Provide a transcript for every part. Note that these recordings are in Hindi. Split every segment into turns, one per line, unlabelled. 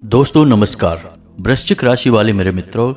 दोस्तों नमस्कार। वृश्चिक राशि वाले मेरे मित्रों,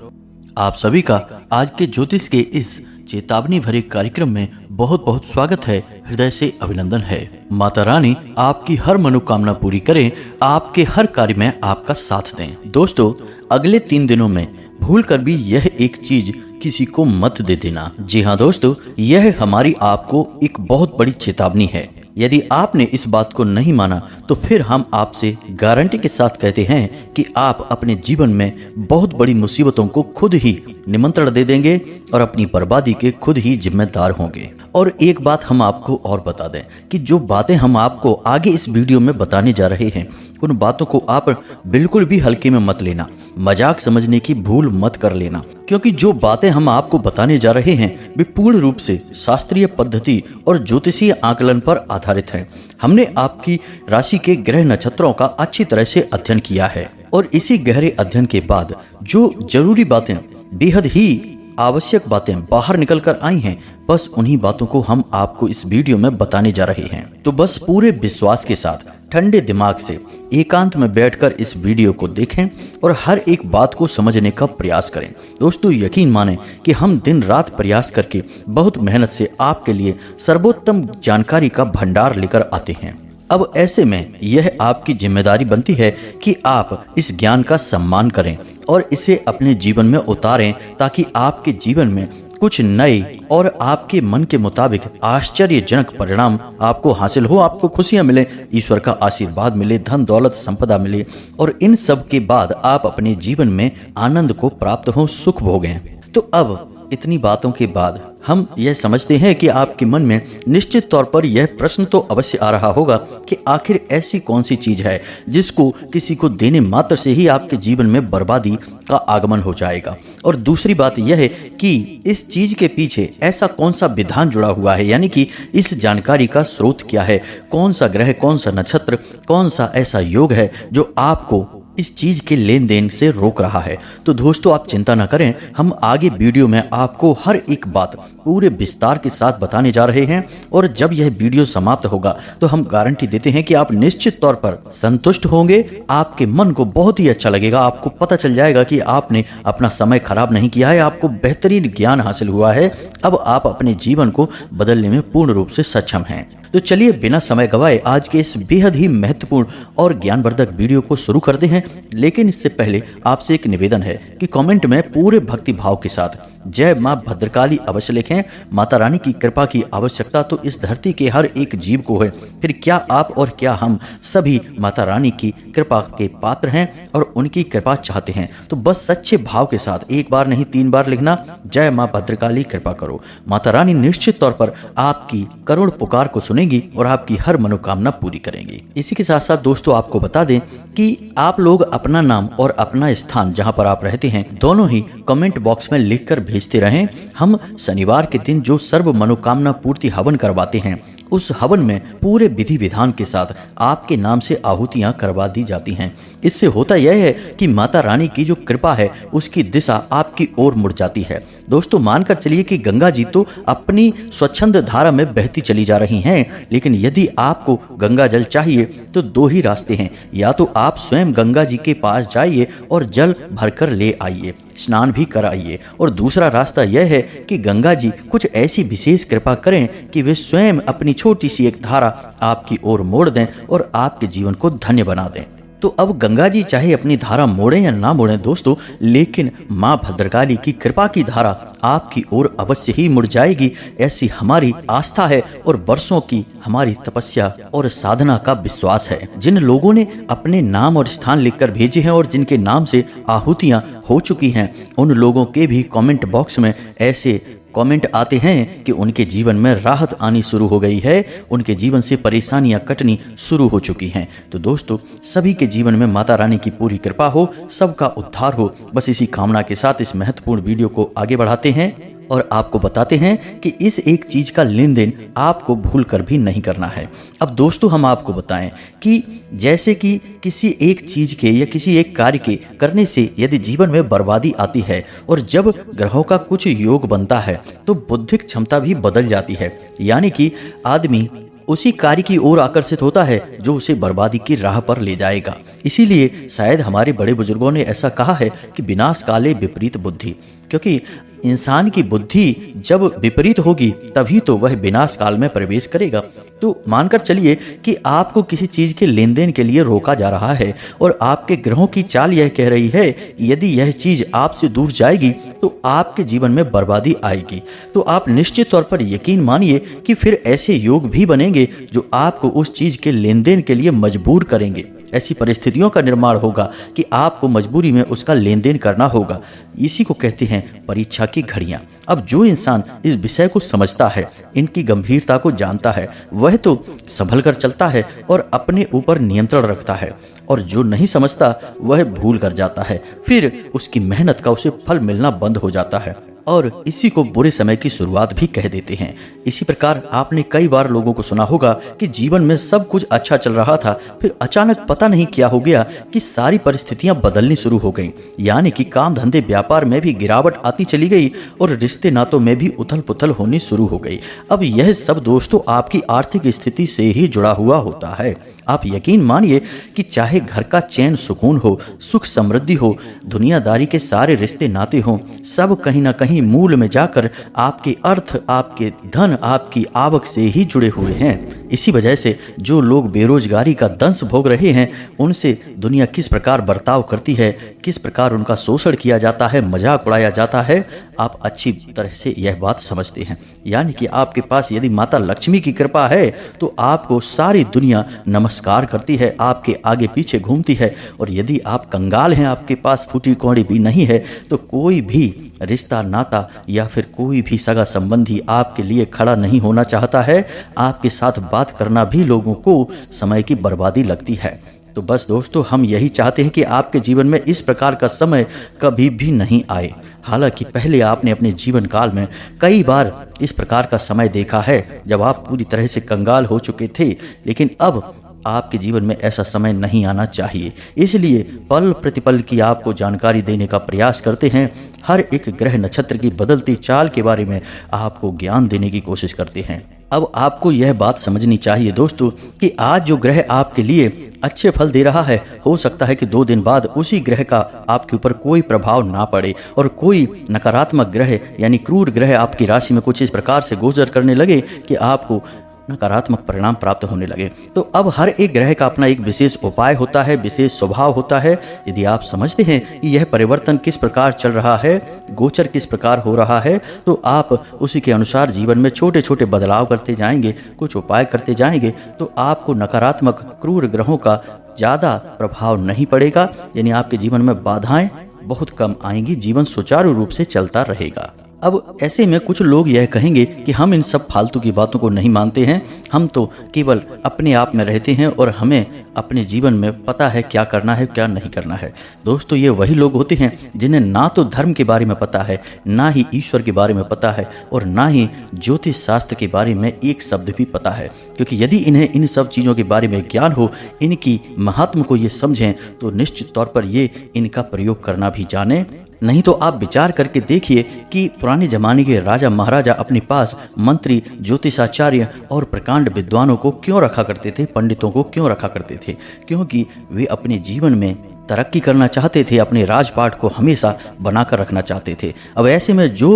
आप सभी का आज के ज्योतिष के इस चेतावनी भरे कार्यक्रम में बहुत बहुत स्वागत है। हृदय से अभिनंदन है। माता रानी आपकी हर मनोकामना पूरी करें, आपके हर कार्य में आपका साथ दें। दोस्तों, अगले 3 दिनों में भूल कर भी यह एक चीज किसी को मत दे देना। जी हाँ दोस्तों, यह हमारी आपको एक बहुत बड़ी चेतावनी है। यदि आपने इस बात को नहीं माना तो फिर हम आपसे गारंटी के साथ कहते हैं कि आप अपने जीवन में बहुत बड़ी मुसीबतों को खुद ही निमंत्रण दे देंगे और अपनी बर्बादी के खुद ही जिम्मेदार होंगे। और एक बात हम आपको और बता दें कि जो बातें हम आपको आगे इस वीडियो में बताने जा रहे हैं, उन बातों को आप बिल्कुल भी हल्के में मत लेना, मजाक समझने की भूल मत कर लेना, क्योंकि जो बातें हम आपको बताने जा रहे हैं वे पूर्ण रूप से शास्त्रीय पद्धति और ज्योतिषीय आकलन पर आधारित हैं। हमने आपकी राशि के ग्रह नक्षत्रों का अच्छी तरह से अध्ययन किया है और इसी गहरे अध्ययन के बाद जो जरूरी बातें, बेहद ही आवश्यक बातें बाहर निकल कर आई हैं, बस उन्हीं बातों को हम आपको इस वीडियो में बताने जा रहे हैं। तो बस पूरे विश्वास के साथ ठंडे दिमाग से एकांत में बैठकर इस वीडियो को देखें और हर एक बात को समझने का प्रयास करें। दोस्तों, यकीन मानें कि हम दिन रात प्रयास करके बहुत मेहनत से आपके लिए सर्वोत्तम जानकारी का भंडार लेकर आते हैं। अब ऐसे में यह आपकी जिम्मेदारी बनती है कि आप इस ज्ञान का सम्मान करें और इसे अपने जीवन में उतारें, ताकि आपके जीवन में कुछ नए और आपके मन के मुताबिक आश्चर्यजनक परिणाम आपको हासिल हो, आपको खुशियां मिले, ईश्वर का आशीर्वाद मिले, धन दौलत संपदा मिले और इन सब के बाद आप अपने जीवन में आनंद को प्राप्त हो, सुख भोगें। तो अब इतनी बातों के बाद हम यह समझते हैं कि आपके मन में निश्चित तौर पर यह प्रश्न तो अवश्य आ रहा होगा कि आखिर ऐसी कौन सी चीज है जिसको किसी को देने मात्र से ही आपके जीवन में बर्बादी का आगमन हो जाएगा। और दूसरी बात यह है कि इस चीज के पीछे ऐसा कौन सा विधान जुड़ा हुआ है, यानी कि इस जानकारी का स्रोत क्या है, कौन सा ग्रह, कौन सा नक्षत्र, कौन सा ऐसा योग है जो आपको इस चीज के लेन देन से रोक रहा है। तो दोस्तों, आप चिंता न करें, हम आगे वीडियो में आपको हर एक बात पूरे विस्तार के साथ बताने जा रहे हैं और जब यह वीडियो समाप्त होगा तो हम गारंटी देते हैं कि आप निश्चित तौर पर संतुष्ट होंगे। आपके मन को बहुत ही अच्छा लगेगा, आपको पता चल जाएगा कि आपने अपना समय खराब नहीं किया है, आपको बेहतरीन ज्ञान हासिल हुआ है। अब आप अपने जीवन को बदलने में पूर्ण रूप से सक्षम हैं। तो चलिए बिना समय गवाए आज के इस बेहद ही महत्वपूर्ण और ज्ञानवर्धक वीडियो को शुरू करते हैं। लेकिन इससे पहले आपसे एक निवेदन है कि कमेंट में पूरे भक्ति भाव के साथ जय मां भद्रकाली अवश्य लिखें। माता रानी की कृपा की आवश्यकता तो इस धरती के हर एक जीव को है, फिर क्या आप और क्या हम सभी माता रानी की कृपा के पात्र हैं और उनकी कृपा चाहते हैं। तो बस सच्चे भाव के साथ एक बार नहीं 3 बार लिखना, जय मां भद्रकाली कृपा करो। माता रानी निश्चित तौर पर आपकी करुण पुकार को सुनेंगी और आपकी हर मनोकामना पूरी करेंगी। इसी के साथ साथ दोस्तों, आपको बता दें कि आप लोग अपना नाम और अपना स्थान जहां पर आप रहते हैं दोनों ही कमेंट बॉक्स में लिखकर भेजते रहें। हम शनिवार के दिन जो सर्व मनोकामना पूर्ति हवन करवाते हैं, उस हवन में पूरे विधि विधान के साथ आपके नाम से आहुतियां करवा दी जाती हैं। इससे होता यह है कि माता रानी की जो कृपा है उसकी दिशा आपकी ओर मुड़ जाती है। दोस्तों, मानकर चलिए कि गंगा जी तो अपनी स्वच्छंद धारा में बहती चली जा रही हैं, लेकिन यदि आपको गंगा जल चाहिए तो 2 ही रास्ते हैं। या तो आप स्वयं गंगा जी के पास जाइए और जल भरकर ले आइए, स्नान भी कराइए, और दूसरा रास्ता यह है कि गंगा जी कुछ ऐसी विशेष कृपा करें कि वे स्वयं अपनी छोटी सी एक धारा आपकी ओर मोड़ दें और आपके जीवन को धन्य बना दें। तो अब गंगा जी चाहे अपनी धारा मोड़ें या ना मोड़ें दोस्तों, लेकिन मां भद्रकाली की कृपा की धारा आपकी ओर अवश्य ही मुड़ जाएगी, ऐसी हमारी आस्था है और वर्षों की हमारी तपस्या और साधना का विश्वास है। जिन लोगों ने अपने नाम और स्थान लिखकर भेजे हैं और जिनके नाम से आहुतियां हो चुकी हैं, उन लोगों के भी कमेंट बॉक्स में ऐसे कमेंट आते हैं कि उनके जीवन में राहत आनी शुरू हो गई है, उनके जीवन से परेशानियां कटनी शुरू हो चुकी हैं। तो दोस्तों, सभी के जीवन में माता रानी की पूरी कृपा हो, सबका उद्धार हो, बस इसी कामना के साथ इस महत्वपूर्ण वीडियो को आगे बढ़ाते हैं और आपको बताते हैं कि इस एक चीज का लेन देन आपको भूल कर भी नहीं करना है। अब दोस्तों, हम आपको बताएं कि जैसे कि किसी एक चीज के या किसी एक कार्य के करने से यदि जीवन में बर्बादी आती है और जब ग्रहों का कुछ योग बनता है तो बौद्धिक क्षमता भी बदल जाती है, यानी कि आदमी उसी कार्य की ओर आकर्षित होता है जो उसे बर्बादी की राह पर ले जाएगा। इसीलिए शायद हमारे बड़े बुजुर्गों ने ऐसा कहा है कि विनाश काले विपरीत बुद्धि, क्योंकि इंसान की बुद्धि जब विपरीत होगी तभी तो वह विनाश काल में प्रवेश करेगा। तो मानकर चलिए कि आपको किसी चीज के लेन देन के लिए रोका जा रहा है और आपके ग्रहों की चाल यह कह रही है कि यदि यह चीज आपसे दूर जाएगी तो आपके जीवन में बर्बादी आएगी। तो आप निश्चित तौर पर यकीन मानिए कि फिर ऐसे योग भी बनेंगे जो आपको उस चीज के लेन देन के लिए मजबूर करेंगे। ऐसी परिस्थितियों का निर्माण होगा कि आपको मजबूरी में उसका लेन देन करना होगा। इसी को कहते हैं परीक्षा की घड़ियां। अब जो इंसान इस विषय को समझता है, इनकी गंभीरता को जानता है, वह तो संभल कर चलता है और अपने ऊपर नियंत्रण रखता है, और जो नहीं समझता वह भूल कर जाता है। फिर उसकी मेहनत का उसे फल मिलना बंद हो जाता है और इसी को बुरे समय की शुरुआत भी कह देते हैं। इसी प्रकार आपने कई बार लोगों को सुना होगा कि जीवन में सब कुछ अच्छा चल रहा था, फिर अचानक पता नहीं क्या हो गया कि सारी परिस्थितियां बदलनी शुरू हो गईं। यानी कि काम धंधे व्यापार में भी गिरावट आती चली गई और रिश्ते नातों में भी उथल पुथल होनी शुरू हो गई। अब यह सब दोस्तों आपकी आर्थिक स्थिति से ही जुड़ा हुआ होता है। आप यकीन मानिए कि चाहे घर का चैन सुकून हो, सुख समृद्धि हो, दुनियादारी के सारे रिश्ते नाते हों, सब कहीं ना कहीं मूल में जाकर आपके अर्थ, आपके धन, आपकी आवक से ही जुड़े हुए हैं। इसी वजह से जो लोग बेरोजगारी का दंश भोग रहे हैं, उनसे दुनिया किस प्रकार बर्ताव करती है, किस प्रकार उनका शोषण किया जाता है, मजाक उड़ाया जाता है, आप अच्छी तरह से यह बात समझते हैं। यानी कि आपके पास यदि माता लक्ष्मी की कृपा है तो आपको सारी दुनिया नमस्कार करती है, आपके आगे पीछे घूमती है, और यदि आप कंगाल हैं, आपके पास फूटी कौड़ी भी नहीं है, तो कोई भी रिश्ता नाता या फिर कोई भी सगा संबंधी आपके लिए खड़ा नहीं होना चाहता है। आपके साथ बात करना भी लोगों को समय की बर्बादी लगती है। तो बस दोस्तों, हम यही चाहते हैं कि आपके जीवन में इस प्रकार का समय कभी भी नहीं आए। हालांकि पहले आपने अपने जीवन काल में कई बार इस प्रकार का समय देखा है जब आप पूरी तरह से कंगाल हो चुके थे, लेकिन अब आपके जीवन में ऐसा समय नहीं आना चाहिए। इसलिए पल प्रतिपल की आपको जानकारी देने का प्रयास करते हैं। हर एक ग्रह नक्षत्र की बदलती चाल के बारे में आपको ज्ञान देने की कोशिश करते हैं। अब आपको यह बात समझनी चाहिए दोस्तों कि आज जो ग्रह आपके लिए अच्छे फल दे रहा है, हो सकता है कि 2 दिन बाद उसी ग्रह का आपके ऊपर कोई प्रभाव ना पड़े और कोई नकारात्मक ग्रह यानी क्रूर ग्रह आपकी राशि में कुछ इस प्रकार से गोचर करने लगे कि आपको नकारात्मक परिणाम प्राप्त होने लगे। तो अब हर एक ग्रह का अपना एक विशेष उपाय होता है, विशेष स्वभाव होता है। यदि आप समझते हैं कि यह परिवर्तन किस प्रकार चल रहा है, गोचर किस प्रकार हो रहा है, तो आप उसी के अनुसार जीवन में छोटे छोटे बदलाव करते जाएंगे, कुछ उपाय करते जाएंगे, तो आपको नकारात्मक क्रूर ग्रहों का ज़्यादा प्रभाव नहीं पड़ेगा। यानी आपके जीवन में बाधाएं बहुत कम आएंगी, जीवन सुचारू रूप से चलता रहेगा। अब ऐसे में कुछ लोग यह कहेंगे कि हम इन सब फालतू की बातों को नहीं मानते हैं, हम तो केवल अपने आप में रहते हैं और हमें अपने जीवन में पता है क्या करना है क्या नहीं करना है। दोस्तों, ये वही लोग होते हैं जिन्हें ना तो धर्म के बारे में पता है, ना ही ईश्वर के बारे में पता है, और ना ही ज्योतिष शास्त्र के बारे में एक शब्द भी पता है। क्योंकि यदि इन्हें इन सब चीज़ों के बारे में ज्ञान हो, इनकी महात्म को ये समझें, तो निश्चित तौर पर ये इनका प्रयोग करना भी जाने। नहीं तो आप विचार करके देखिए कि पुराने जमाने के राजा महाराजा अपने पास मंत्री, ज्योतिषाचार्य और प्रकांड विद्वानों को क्यों रखा करते थे, पंडितों को क्यों रखा करते थे? क्योंकि वे अपने जीवन में तरक्की करना चाहते थे, अपने राजपाट को हमेशा बनाकर रखना चाहते थे। अब ऐसे में जो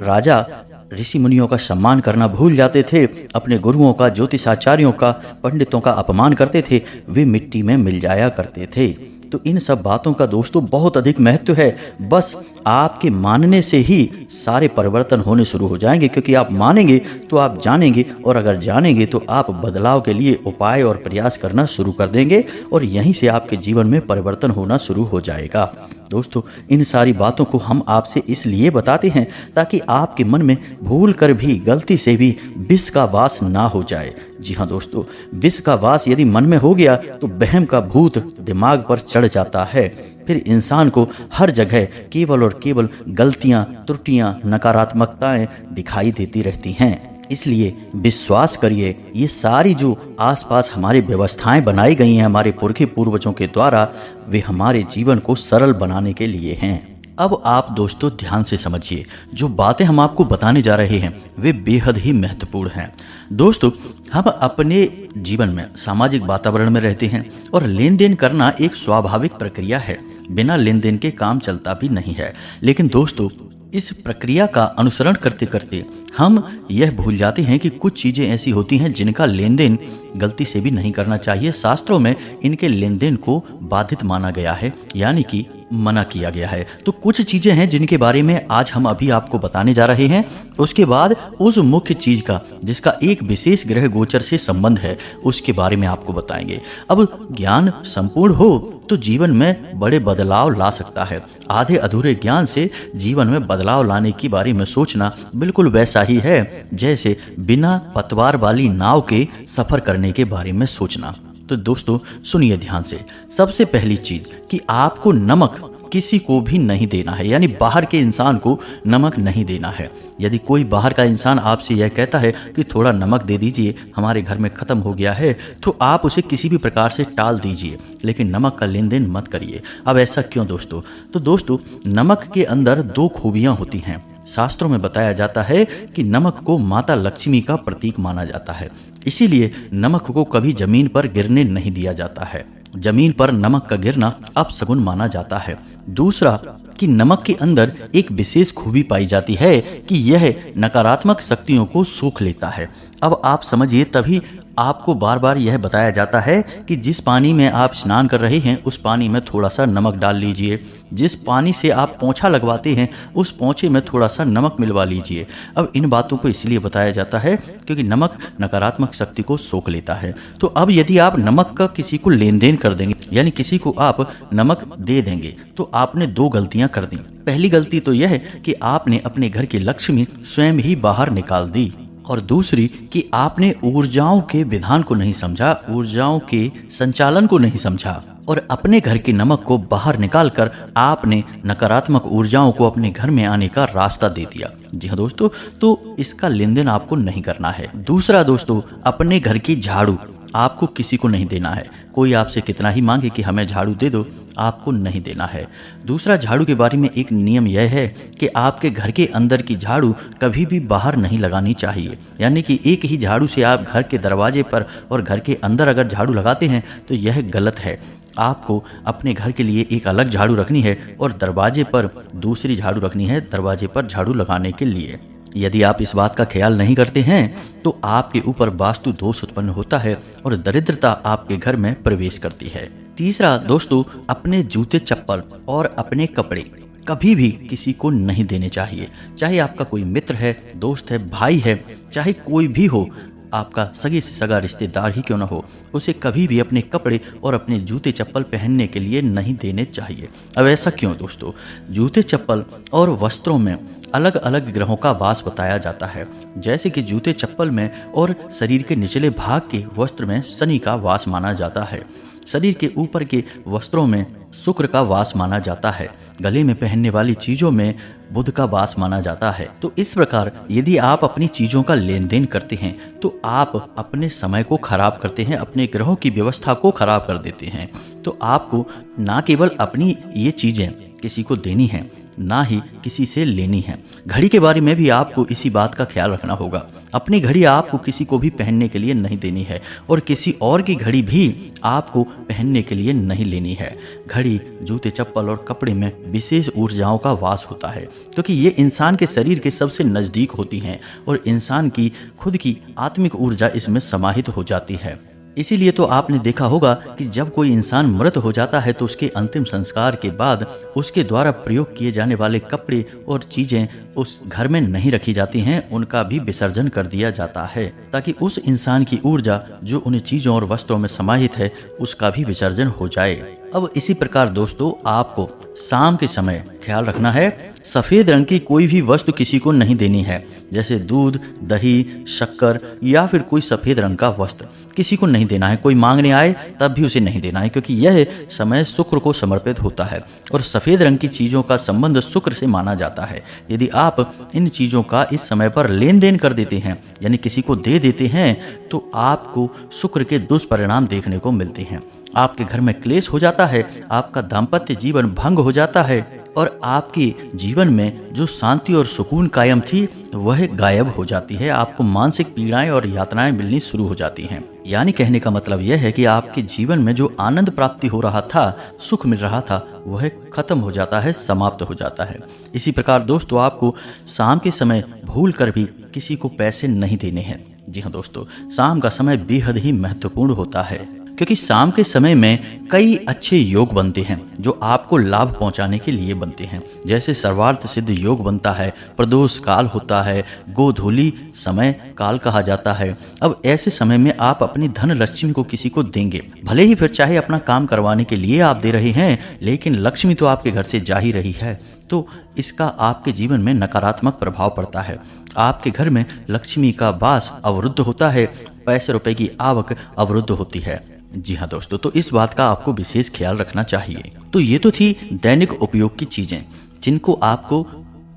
राजा ऋषि मुनियों का सम्मान करना भूल जाते थे, अपने गुरुओं का, ज्योतिषाचार्यों का, पंडितों का अपमान करते थे, वे मिट्टी में मिल जाया करते थे। तो इन सब बातों का दोस्तों बहुत अधिक महत्व है। बस आपके मानने से ही सारे परिवर्तन होने शुरू हो जाएंगे, क्योंकि आप मानेंगे तो आप जानेंगे, और अगर जानेंगे तो आप बदलाव के लिए उपाय और प्रयास करना शुरू कर देंगे, और यहीं से आपके जीवन में परिवर्तन होना शुरू हो जाएगा। दोस्तों, इन सारी बातों को हम आपसे इसलिए बताते हैं ताकि आपके मन में भूल कर भी, गलती से भी विष का वास ना हो जाए। जी हाँ दोस्तों, विष का वास यदि मन में हो गया तो वहम का भूत दिमाग पर चढ़ जाता है। फिर इंसान को हर जगह केवल और केवल गलतियां, त्रुटियां, नकारात्मकताएं दिखाई देती रहती हैं। इसलिए विश्वास करिए, ये सारी जो आसपास हमारी व्यवस्थाएं बनाई गई हैं हमारे पुरखे पूर्वजों के द्वारा, वे हमारे जीवन को सरल बनाने के लिए हैं। अब आप दोस्तों ध्यान से समझिए, जो बातें हम आपको बताने जा रहे हैं वे बेहद ही महत्वपूर्ण हैं। दोस्तों, हम अपने जीवन में सामाजिक वातावरण में रहते हैं और लेन देन करना एक स्वाभाविक प्रक्रिया है। बिना लेन देन के काम चलता भी नहीं है। लेकिन दोस्तों, इस प्रक्रिया का अनुसरण करते करते हम यह भूल जाते हैं कि कुछ चीज़ें ऐसी होती हैं जिनका लेन देन गलती से भी नहीं करना चाहिए। शास्त्रों में इनके लेन देन को बाधित माना गया है, यानी कि मना किया गया है। तो कुछ चीज़ें हैं जिनके बारे में आज हम अभी आपको बताने जा रहे हैं। उसके बाद उस मुख्य चीज़ का जिसका एक विशेष ग्रह गोचर से संबंध है उसके बारे में आपको बताएंगे। अब ज्ञान संपूर्ण हो तो जीवन में बड़े बदलाव ला सकता है। आधे अधूरे ज्ञान से जीवन में बदलाव लाने के बारे में सोचना बिल्कुल वैसा ही है जैसे बिना पतवार वाली नाव के सफर करने के बारे में सोचना। तो दोस्तों सुनिए ध्यान से। सबसे पहली चीज कि आपको नमक किसी को भी नहीं देना है, यानी बाहर के इंसान को नमक नहीं देना है। यदि कोई बाहर का इंसान आपसे यह कहता है कि थोड़ा नमक दे दीजिए, हमारे घर में ख़त्म हो गया है, तो आप उसे किसी भी प्रकार से टाल दीजिए, लेकिन नमक का लेन देन मत करिए। अब ऐसा क्यों दोस्तों? तो दोस्तों, नमक के अंदर दो खूबियाँ होती हैं। शास्त्रों में बताया जाता है कि नमक को माता लक्ष्मी का प्रतीक माना जाता है, इसीलिए नमक को कभी जमीन पर गिरने नहीं दिया जाता है। जमीन पर नमक का गिरना अपशगुन माना जाता है। दूसरा कि नमक के अंदर एक विशेष खूबी पाई जाती है कि यह नकारात्मक शक्तियों को सोख लेता है। अब आप समझिए, तभी आपको बार बार यह बताया जाता है कि जिस पानी में आप स्नान कर रहे हैं उस पानी में थोड़ा सा नमक डाल लीजिए। जिस पानी से आप पोंछा लगवाते हैं उस पोंछे में थोड़ा सा नमक मिलवा लीजिए। अब इन बातों को इसलिए बताया जाता है क्योंकि नमक नकारात्मक शक्ति को सोख लेता है। तो अब यदि आप नमक का किसी को लेन देन कर देंगे, यानी किसी को आप नमक दे देंगे, तो आपने दो गलतियां कर दी। पहली गलती तो यह है कि आपने अपने घर की लक्ष्मी स्वयं ही बाहर निकाल दी, और दूसरी कि आपने ऊर्जाओं के विधान को नहीं समझा, ऊर्जाओं के संचालन को नहीं समझा, और अपने घर के नमक को बाहर निकालकर आपने नकारात्मक ऊर्जाओं को अपने घर में आने का रास्ता दे दिया। जी हाँ दोस्तों, तो इसका लेन देन आपको नहीं करना है। दूसरा दोस्तों, अपने घर की झाड़ू आपको किसी को नहीं देना है। कोई आपसे कितना ही मांगे कि हमें झाड़ू दे दो, आपको नहीं देना है। दूसरा, झाड़ू के बारे में एक नियम यह है कि आपके घर के अंदर की झाड़ू कभी भी बाहर नहीं लगानी चाहिए, यानी कि एक ही झाड़ू से आप घर के दरवाजे पर और घर के अंदर अगर झाड़ू लगाते हैं तो यह गलत है। आपको अपने घर के लिए एक अलग झाड़ू रखनी है और दरवाजे पर दूसरी झाड़ू रखनी है, दरवाजे पर झाड़ू लगाने के लिए। यदि आप इस बात का ख्याल नहीं करते हैं तो आपके ऊपर वास्तु दोष उत्पन्न होता है और दरिद्रता आपके घर में प्रवेश करती है। तीसरा दोस्तों, अपने जूते चप्पल और अपने कपड़े कभी भी किसी को नहीं देने चाहिए। चाहे आपका कोई मित्र है, दोस्त है, भाई है, चाहे कोई भी हो, आपका सगे से सगा रिश्तेदार ही क्यों न हो, उसे कभी भी अपने कपड़े और अपने जूते चप्पल पहनने के लिए नहीं देने चाहिए। अब ऐसा क्यों दोस्तों? जूते चप्पल और वस्त्रों में अलग अलग ग्रहों का वास बताया जाता है। जैसे कि जूते चप्पल में और शरीर के निचले भाग के वस्त्र में शनि का वास माना जाता है। शरीर के ऊपर के वस्त्रों में शुक्र का वास माना जाता है। गले में पहनने वाली चीजों में बुध का वास माना जाता है। तो इस प्रकार यदि आप अपनी चीजों का लेन देन करते हैं तो आप अपने समय को खराब करते हैं, अपने ग्रहों की व्यवस्था को खराब कर देते हैं। तो आपको ना केवल अपनी ये चीजें किसी को देनी है, ना ही किसी से लेनी है। घड़ी के बारे में भी आपको इसी बात का ख्याल रखना होगा। अपनी घड़ी आपको किसी को भी पहनने के लिए नहीं देनी है और किसी और की घड़ी भी आपको पहनने के लिए नहीं लेनी है। घड़ी, जूते चप्पल और कपड़े में विशेष ऊर्जाओं का वास होता है क्योंकि ये इंसान के शरीर के सबसे नज़दीक होती हैं और इंसान की खुद की आत्मिक ऊर्जा इसमें समाहित हो जाती है। इसीलिए तो आपने देखा होगा कि जब कोई इंसान मृत हो जाता है तो उसके अंतिम संस्कार के बाद उसके द्वारा प्रयोग किए जाने वाले कपड़े और चीजें उस घर में नहीं रखी जाती हैं, उनका भी विसर्जन कर दिया जाता है ताकि उस इंसान की ऊर्जा जो उन चीजों और वस्त्रों में समाहित है उसका भी विसर्जन हो जाए। अब इसी प्रकार दोस्तों, आपको शाम के समय ख्याल रखना है, सफ़ेद रंग की कोई भी वस्तु किसी को नहीं देनी है। जैसे दूध, दही, शक्कर या फिर कोई सफ़ेद रंग का वस्त्र किसी को नहीं देना है। कोई मांगने आए तब भी उसे नहीं देना है क्योंकि यह समय शुक्र को समर्पित होता है और सफ़ेद रंग की चीज़ों का संबंध शुक्र से माना जाता है। यदि आप इन चीज़ों का इस समय पर लेन देन कर देते हैं, यानी किसी को दे देते हैं, तो आपको शुक्र के दुष्परिणाम देखने को मिलते हैं। आपके घर में क्लेश हो जाता है, आपका दाम्पत्य जीवन भंग हो जाता है, और आपके जीवन में जो शांति और सुकून कायम थी वह गायब हो जाती है। आपको मानसिक पीड़ाएं और यातनाएं मिलनी शुरू हो जाती हैं। यानी कहने का मतलब यह है कि आपके जीवन में जो आनंद प्राप्ति हो रहा था, सुख मिल रहा था, वह खत्म हो जाता है, समाप्त हो जाता है। इसी प्रकार दोस्तों, आपको शाम के समय भूल कर भी किसी को पैसे नहीं देने हैं। जी हाँ दोस्तों, शाम का समय बेहद ही महत्वपूर्ण होता है, क्योंकि शाम के समय में कई अच्छे योग बनते हैं जो आपको लाभ पहुंचाने के लिए बनते हैं। जैसे सर्वार्थ सिद्ध योग बनता है, प्रदोष काल होता है, गोधूली समय काल कहा जाता है। अब ऐसे समय में आप अपनी धन लक्ष्मी को किसी को देंगे, भले ही फिर चाहे अपना काम करवाने के लिए आप दे रहे हैं, लेकिन लक्ष्मी तो आपके घर से जा ही रही है, तो इसका आपके जीवन में नकारात्मक प्रभाव पड़ता है। आपके घर में लक्ष्मी का वास अवरुद्ध होता है, पैसे रुपए की आवक अवरुद्ध होती है। जी हाँ दोस्तों, तो इस बात का आपको विशेष ख्याल रखना चाहिए। तो ये तो थी दैनिक उपयोग की चीजें जिनको आपको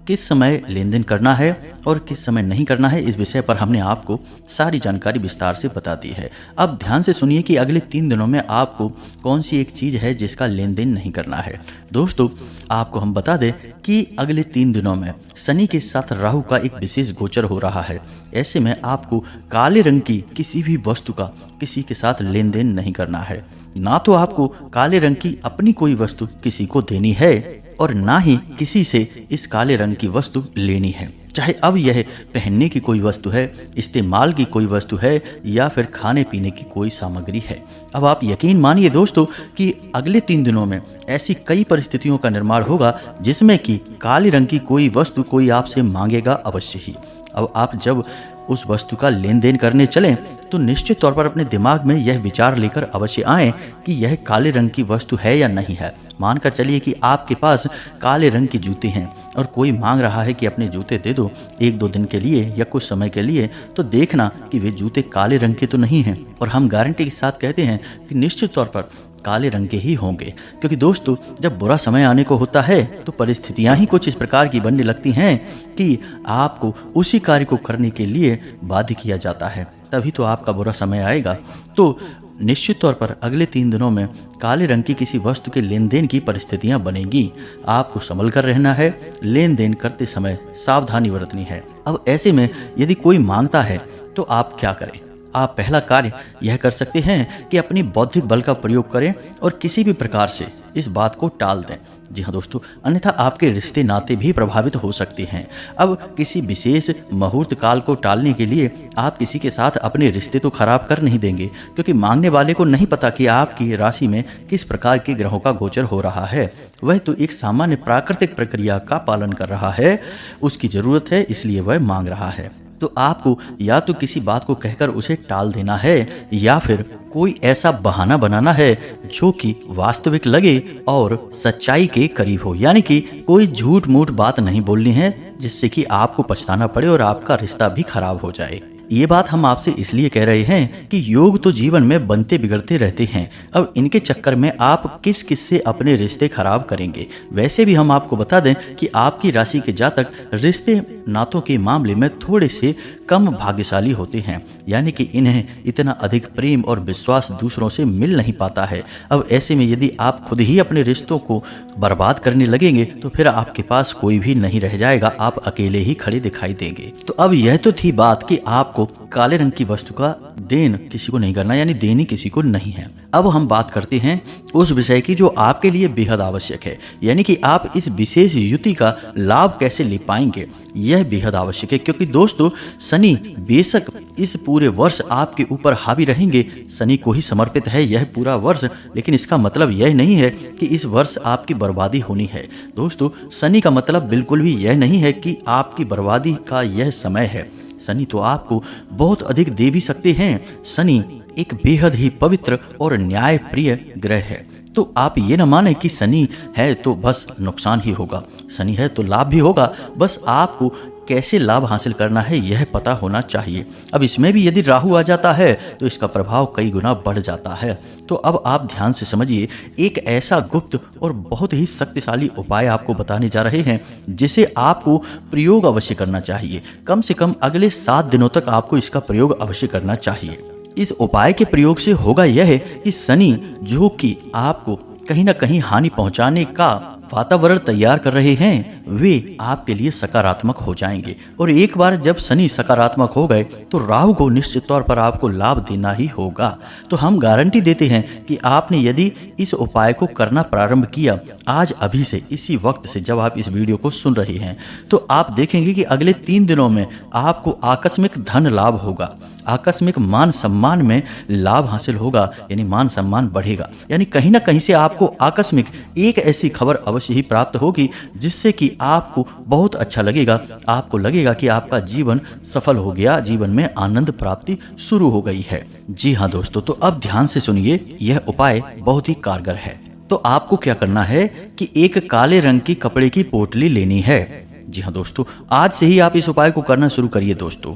किस समय लेन देन करना है और किस समय नहीं करना है, इस विषय पर हमने आपको सारी जानकारी विस्तार से बता दी है। अब ध्यान से सुनिए कि अगले 3 दिनों में आपको कौन सी एक चीज है जिसका लेन देन नहीं करना है। दोस्तों, आपको हम बता दें कि अगले 3 दिनों में शनि के साथ राहु का एक विशेष गोचर हो रहा है। ऐसे में आपको काले रंग की किसी भी वस्तु का किसी के साथ लेन देन नहीं करना है। ना तो आपको काले रंग की अपनी कोई वस्तु किसी को देनी है और ना ही किसी से इस काले रंग की वस्तु लेनी है, चाहे अब यह पहनने की कोई वस्तु है, इस्तेमाल की कोई वस्तु है या फिर खाने पीने की कोई सामग्री है। अब आप यकीन मानिए दोस्तों कि अगले 3 दिनों में ऐसी कई परिस्थितियों का निर्माण होगा जिसमें कि काले रंग की कोई वस्तु कोई आपसे मांगेगा अवश्य ही। अब आप जब उस वस्तु का लेन देन करने चलें तो निश्चित तौर पर अपने दिमाग में यह विचार लेकर अवश्य आएं कि यह काले रंग की वस्तु है या नहीं है। मानकर चलिए कि आपके पास काले रंग के जूते हैं और कोई मांग रहा है कि अपने जूते दे दो 1-2 दिन के लिए या कुछ समय के लिए, तो देखना कि वे जूते काले रंग के तो नहीं हैं। और हम गारंटी के साथ कहते हैं कि निश्चित तौर पर काले रंग के ही होंगे, क्योंकि दोस्तों जब बुरा समय आने को होता है तो परिस्थितियां ही कुछ इस प्रकार की बनने लगती हैं कि आपको उसी कार्य को करने के लिए बाध्य किया जाता है, तभी तो आपका बुरा समय आएगा। तो निश्चित तौर पर अगले 3 दिनों में काले रंग की किसी वस्तु के लेन देन की परिस्थितियां बनेंगी। आपको संभल कर रहना है, लेन देन करते समय सावधानी बरतनी है। अब ऐसे में यदि कोई मांगता है तो आप क्या करें? आप पहला कार्य यह कर सकते हैं कि अपनी बौद्धिक बल का प्रयोग करें और किसी भी प्रकार से इस बात को टाल दें। जी हाँ दोस्तों, अन्यथा आपके रिश्ते नाते भी प्रभावित हो सकते हैं। अब किसी विशेष मुहूर्त काल को टालने के लिए आप किसी के साथ अपने रिश्ते तो खराब कर नहीं देंगे, क्योंकि मांगने वाले को नहीं पता कि आपकी राशि में किस प्रकार के ग्रहों का गोचर हो रहा है। वह तो एक सामान्य प्राकृतिक प्रक्रिया का पालन कर रहा है, उसकी जरूरत है इसलिए वह मांग रहा है। तो आपको या तो किसी बात को कहकर उसे टाल देना है या फिर कोई ऐसा बहाना बनाना है जो कि वास्तविक लगे और सच्चाई के करीब हो। यानी कि कोई झूठ मूठ बात नहीं बोलनी है जिससे कि आपको पछताना पड़े और आपका रिश्ता भी खराब हो जाए। ये बात हम आपसे इसलिए कह रहे हैं कि योग तो जीवन में बनते बिगड़ते रहते हैं। अब इनके चक्कर में आप किस किस से अपने रिश्ते खराब करेंगे। वैसे भी हम आपको बता दें कि आपकी राशि के जातक रिश्ते नातों के मामले में थोड़े से कम भाग्यशाली होते हैं, यानी कि इन्हें इतना अधिक प्रेम और विश्वास दूसरों से मिल नहीं पाता है। अब ऐसे में यदि आप खुद ही अपने रिश्तों को बर्बाद करने लगेंगे तो फिर आपके पास कोई भी नहीं रह जाएगा, आप अकेले ही खड़े दिखाई देंगे। तो अब यह तो थी बात कि आपको काले रंग की वस्तु का देन किसी को नहीं करना, यानी देनी किसी को नहीं है। अब हम बात करते हैं उस विषय की जो आपके लिए बेहद आवश्यक है, यानी कि आप इस विशेष युति का लाभ कैसे ले पाएंगे, यह बेहद आवश्यक है। क्योंकि दोस्तों शनि बेशक इस पूरे वर्ष आपके ऊपर हावी रहेंगे, शनि को ही समर्पित है यह पूरा वर्ष, लेकिन इसका मतलब यह नहीं है कि इस वर्ष आपकी बर्बादी होनी है। दोस्तों शनि का मतलब बिल्कुल भी यह नहीं है कि आपकी बर्बादी का यह समय है। शनि तो आपको बहुत अधिक दे भी सकते हैं। शनि एक बेहद ही पवित्र और न्याय प्रिय ग्रह है। तो आप ये न माने कि शनि है तो बस नुकसान ही होगा, शनि है तो लाभ भी होगा। बस आपको कैसे लाभ हासिल करना है यह पता होना चाहिए। अब इसमें भी यदि राहु आ जाता है तो इसका प्रभाव कई गुना बढ़ जाता है। तो अब आप ध्यान से समझिए, एक ऐसा गुप्त और बहुत ही शक्तिशाली उपाय आपको बताने जा रहे हैं जिसे आपको प्रयोग अवश्य करना चाहिए। कम से कम अगले 7 दिनों तक आपको इसका प्रयोग अवश्य करना चाहिए। इस उपाय के प्रयोग से होगा यह कि शनि जो कि आपको कहीं ना कहीं हानि पहुंचाने का वातावरण तैयार कर रहे हैं वे आपके लिए सकारात्मक हो जाएंगे। और एक बार जब शनि सकारात्मक हो गए तो राहु को निश्चित तौर पर आपको लाभ देना ही होगा। तो हम गारंटी देते हैं कि आपने यदि इस उपाय को करना प्रारंभ किया आज अभी से, इसी वक्त से जब आप इस वीडियो को सुन रहे हैं, तो आप देखेंगे कि अगले 3 दिनों में आपको आकस्मिक धन लाभ होगा, आकस्मिक मान सम्मान में लाभ हासिल होगा, यानी मान सम्मान बढ़ेगा। यानी कहीं ना कहीं से आपको आकस्मिक एक ऐसी खबर अवश्य ही प्राप्त होगी जिससे कि आपको बहुत अच्छा लगेगा। आपको लगेगा कि आपका जीवन सफल हो गया, जीवन में आनंद प्राप्ति शुरू हो गई है। जी हाँ दोस्तों, तो अब ध्यान से सुनिए, यह उपाय बहुत ही कारगर है। तो आपको क्या करना है कि एक काले रंग की कपड़े की पोटली लेनी है। जी हाँ दोस्तों, आज से ही आप इस उपाय को करना शुरू करिए दोस्तों,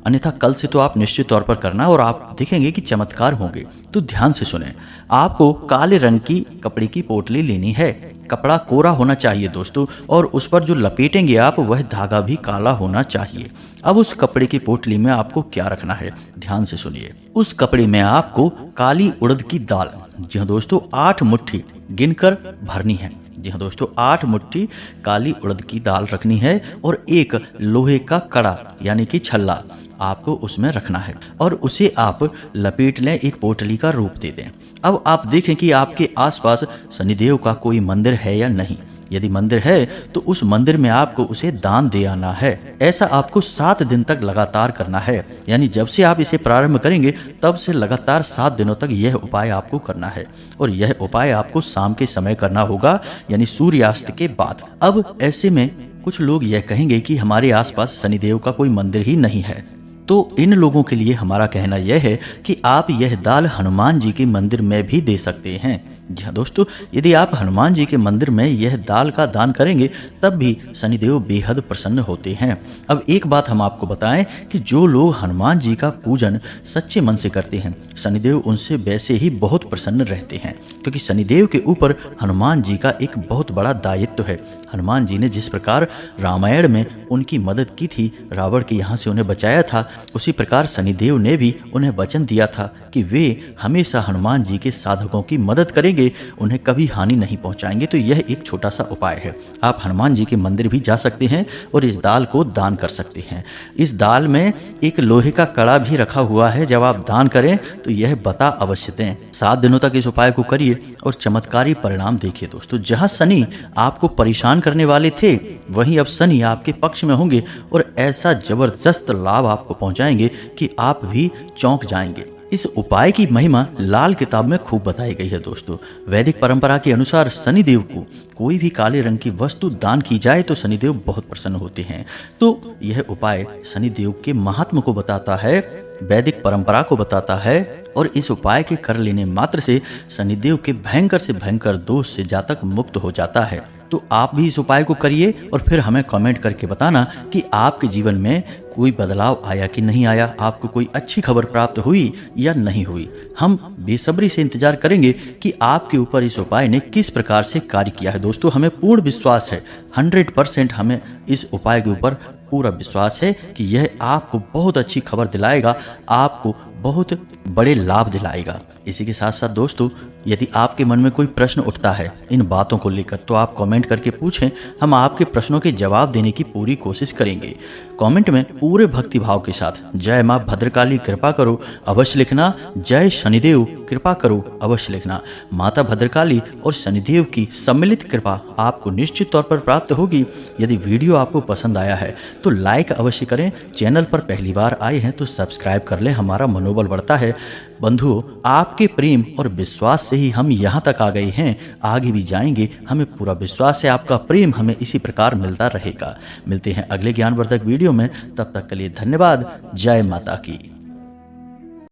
अन्यथा कल से तो आप निश्चित तौर पर करना और आप देखेंगे कि चमत्कार होंगे। तो ध्यान से सुने, आपको काले रंग की कपड़े की पोटली लेनी है। कपड़ा कोरा होना चाहिए दोस्तों, और उस पर जो लपेटेंगे आप वह धागा भी काला होना चाहिए। अब उस कपड़े की पोटली में आपको क्या रखना है, ध्यान से सुनिए। उस कपड़े में आपको काली उड़द की दाल, जी हाँ दोस्तों, 8 मुट्ठी गिनकर भरनी है। जी हाँ दोस्तों, 8 मुट्ठी काली उड़द की दाल रखनी है और एक लोहे का कड़ा यानी कि छल्ला आपको उसमें रखना है और उसे आप लपेट लें, एक पोटली का रूप दे दें। अब आप देखें कि आपके आसपास शनिदेव का कोई मंदिर है या नहीं। यदि मंदिर है तो उस मंदिर में आपको उसे दान दे आना है। ऐसा आपको 7 दिन तक लगातार करना है, यानी जब से आप इसे प्रारंभ करेंगे तब से लगातार 7 दिनों तक यह उपाय आपको करना है। और यह उपाय आपको शाम के समय करना होगा, यानी सूर्यास्त के बाद। अब ऐसे में कुछ लोग यह कहेंगे कि हमारे आसपास शनिदेव का कोई मंदिर ही नहीं है, तो इन लोगों के लिए हमारा कहना यह है कि आप यह दाल हनुमान जी के मंदिर में भी दे सकते हैं। जी हाँ दोस्तों, यदि आप हनुमान जी के मंदिर में यह दाल का दान करेंगे तब भी शनिदेव बेहद प्रसन्न होते हैं। अब एक बात हम आपको बताएं कि जो लोग हनुमान जी का पूजन सच्चे मन से करते हैं, शनिदेव उनसे वैसे ही बहुत प्रसन्न रहते हैं, क्योंकि शनिदेव के ऊपर हनुमान जी का एक बहुत बड़ा दायित्व है। हनुमान जी ने जिस प्रकार रामायण में उनकी मदद की थी, रावण के यहाँ से उन्हें बचाया था, उसी प्रकार शनिदेव ने भी उन्हें वचन दिया था कि वे हमेशा हनुमान जी के साधकों की मदद करेंगे, उन्हें कभी हानि नहीं पहुंचाएंगे। तो यह एक छोटा सा उपाय है। आप हनुमान जी के मंदिर भी जा सकते हैं और इस दाल को दान कर सकते हैं। इस दाल में एक लोहे का कड़ा भी रखा हुआ है, जब आप दान करें तो यह बता अवश्य दें। 7 दिनों तक इस उपाय को करिए और चमत्कारी परिणाम देखिए दोस्तों। जहां शनि आपको परेशान करने वाले थे, वहीं अब शनि आपके पक्ष में होंगे और ऐसा जबरदस्त लाभ आपको पहुंचाएंगे कि आप भी चौंक जाएंगे। इस उपाय की महिमा लाल किताब में खूब बताई गई है दोस्तों। वैदिक परंपरा के अनुसार शनिदेव को कोई भी काले रंग की वस्तु दान की जाए तो शनिदेव बहुत प्रसन्न होते हैं। तो यह उपाय शनिदेव के महात्म को बताता है, वैदिक परंपरा को बताता है, और इस उपाय के कर लेने मात्र से शनिदेव के भयंकर से भयंकर दोष से जातक मुक्त हो जाता है। तो आप भी इस उपाय को करिए और फिर हमें कमेंट करके बताना कि आपके जीवन में कोई बदलाव आया कि नहीं आया, आपको कोई अच्छी खबर प्राप्त हुई या नहीं हुई। हम बेसब्री से इंतजार करेंगे कि आपके ऊपर इस उपाय ने किस प्रकार से कार्य किया है। दोस्तों, हमें पूर्ण विश्वास है, 100% हमें इस उपाय के ऊपर पूरा विश्वास है कि यह आपको बहुत अच्छी खबर दिलाएगा, आपको बहुत बड़े लाभ दिलाएगा। इसी के साथ साथ दोस्तों, यदि आपके मन में कोई प्रश्न उठता है इन बातों को लेकर तो आप कमेंट करके पूछें, हम आपके प्रश्नों के जवाब देने की पूरी कोशिश करेंगे। कमेंट में पूरे भक्ति भाव के साथ जय मां भद्रकाली कृपा करो अवश्य लिखना, जय शनिदेव कृपा करो अवश्य लिखना। माता भद्रकाली और शनिदेव की सम्मिलित कृपा आपको निश्चित तौर पर प्राप्त होगी। यदि वीडियो आपको पसंद आया है तो लाइक अवश्य करें, चैनल पर पहली बार आए हैं तो सब्सक्राइब कर लें, हमारा मनोबल बढ़ता है। बंधुओं, आपके प्रेम और विश्वास से ही हम यहाँ तक आ गए हैं, आगे भी जाएंगे। हमें पूरा विश्वास है आपका प्रेम हमें इसी प्रकार मिलता रहेगा। मिलते हैं अगले ज्ञानवर्धक वीडियो में, तब तक के लिए धन्यवाद। जय माता की।